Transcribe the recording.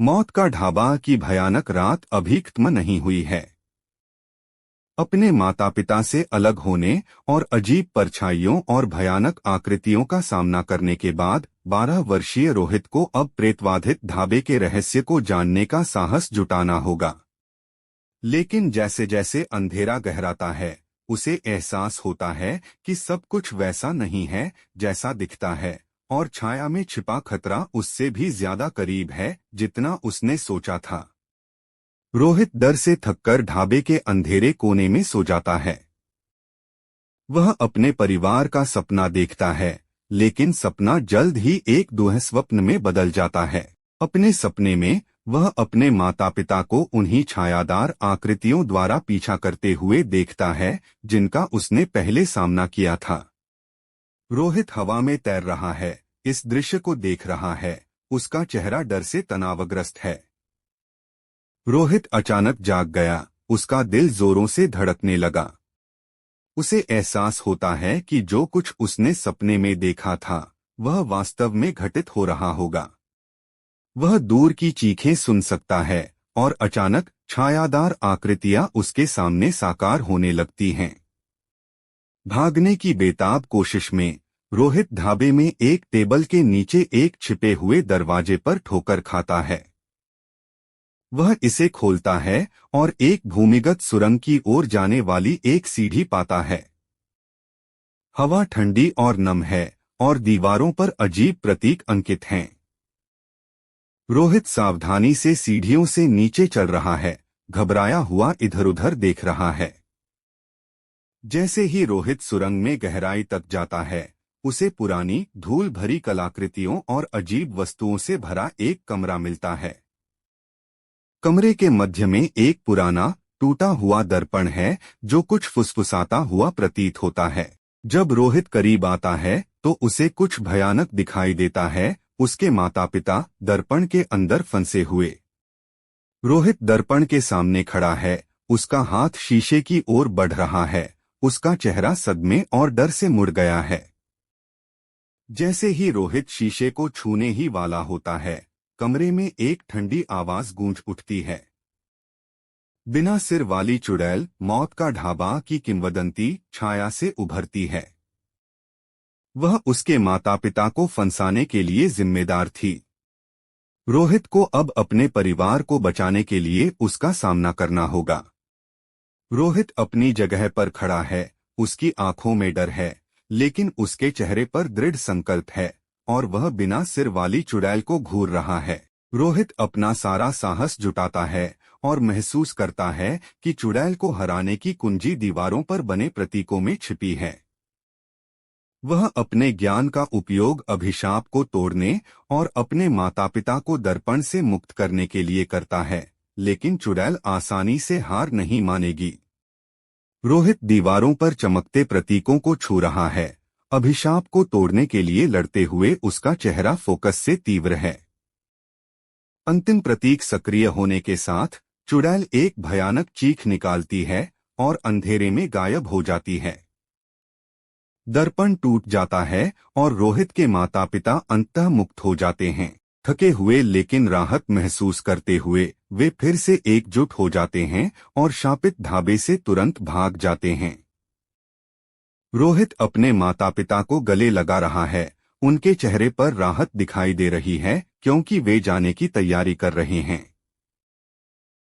मौत का ढाबा की भयानक रात अभी खत्म नहीं हुई है। अपने माता पिता से अलग होने और अजीब परछाइयों और भयानक आकृतियों का सामना करने के बाद 12 वर्षीय रोहित को अब प्रेतवाधित ढाबे के रहस्य को जानने का साहस जुटाना होगा। लेकिन जैसे जैसे अंधेरा गहराता है, उसे एहसास होता है कि सब कुछ वैसा नहीं है जैसा दिखता है, और छाया में छिपा खतरा उससे भी ज्यादा करीब है जितना उसने सोचा था। रोहित डर से थककर ढाबे के अंधेरे कोने में सो जाता है। वह अपने परिवार का सपना देखता है, लेकिन सपना जल्द ही एक दुःस्वप्न में बदल जाता है। अपने सपने में वह अपने माता पिता को उन्हीं छायादार आकृतियों द्वारा पीछा करते हुए देखता है जिनका उसने पहले सामना किया था। रोहित हवा में तैर रहा है, इस दृश्य को देख रहा है। उसका चेहरा डर से तनावग्रस्त है। रोहित अचानक जाग गया, उसका दिल जोरों से धड़कने लगा। उसे एहसास होता है कि जो कुछ उसने सपने में देखा था वह वास्तव में घटित हो रहा होगा। वह दूर की चीखें सुन सकता है और अचानक छायादार आकृतियां उसके सामने साकार होने लगती हैं। भागने की बेताब कोशिश में रोहित ढाबे में एक टेबल के नीचे एक छिपे हुए दरवाजे पर ठोकर खाता है। वह इसे खोलता है और एक भूमिगत सुरंग की ओर जाने वाली एक सीढ़ी पाता है। हवा ठंडी और नम है और दीवारों पर अजीब प्रतीक अंकित हैं। रोहित सावधानी से सीढ़ियों से नीचे चल रहा है, घबराया हुआ इधर-उधर देख रहा है। जैसे ही रोहित सुरंग में गहराई तक जाता है, उसे पुरानी धूल भरी कलाकृतियों और अजीब वस्तुओं से भरा एक कमरा मिलता है। कमरे के मध्य में एक पुराना टूटा हुआ दर्पण है जो कुछ फुसफुसाता हुआ प्रतीत होता है। जब रोहित करीब आता है तो उसे कुछ भयानक दिखाई देता है। उसके माता पिता दर्पण के अंदर फंसे हुए। रोहित दर्पण के सामने खड़ा है, उसका हाथ शीशे की ओर बढ़ रहा है। उसका चेहरा सदमे और डर से मुड़ गया है। जैसे ही रोहित शीशे को छूने ही वाला होता है, कमरे में एक ठंडी आवाज गूंज उठती है। बिना सिर वाली चुड़ैल मौत का ढाबा की किंवदंती छाया से उभरती है। वह उसके माता पिता को फंसाने के लिए जिम्मेदार थी। रोहित को अब अपने परिवार को बचाने के लिए उसका सामना करना होगा। रोहित अपनी जगह पर खड़ा है, उसकी आंखों में डर है, लेकिन उसके चेहरे पर दृढ़ संकल्प है और वह बिना सिर वाली चुड़ैल को घूर रहा है। रोहित अपना सारा साहस जुटाता है और महसूस करता है कि चुड़ैल को हराने की कुंजी दीवारों पर बने प्रतीकों में छिपी है। वह अपने ज्ञान का उपयोग अभिशाप को तोड़ने और अपने माता पिता को दर्पण से मुक्त करने के लिए करता है, लेकिन चुड़ैल आसानी से हार नहीं मानेगी। रोहित दीवारों पर चमकते प्रतीकों को छू रहा है। अभिशाप को तोड़ने के लिए लड़ते हुए उसका चेहरा फोकस से तीव्र है। अंतिम प्रतीक सक्रिय होने के साथ चुड़ैल एक भयानक चीख निकालती है और अंधेरे में गायब हो जाती है। दर्पण टूट जाता है और रोहित के माता पिता अंततः मुक्त हो जाते हैं। थके हुए लेकिन राहत महसूस करते हुए वे फिर से एकजुट हो जाते हैं और शापित ढाबे से तुरंत भाग जाते हैं। रोहित अपने माता पिता को गले लगा रहा है। उनके चेहरे पर राहत दिखाई दे रही है क्योंकि वे जाने की तैयारी कर रहे हैं।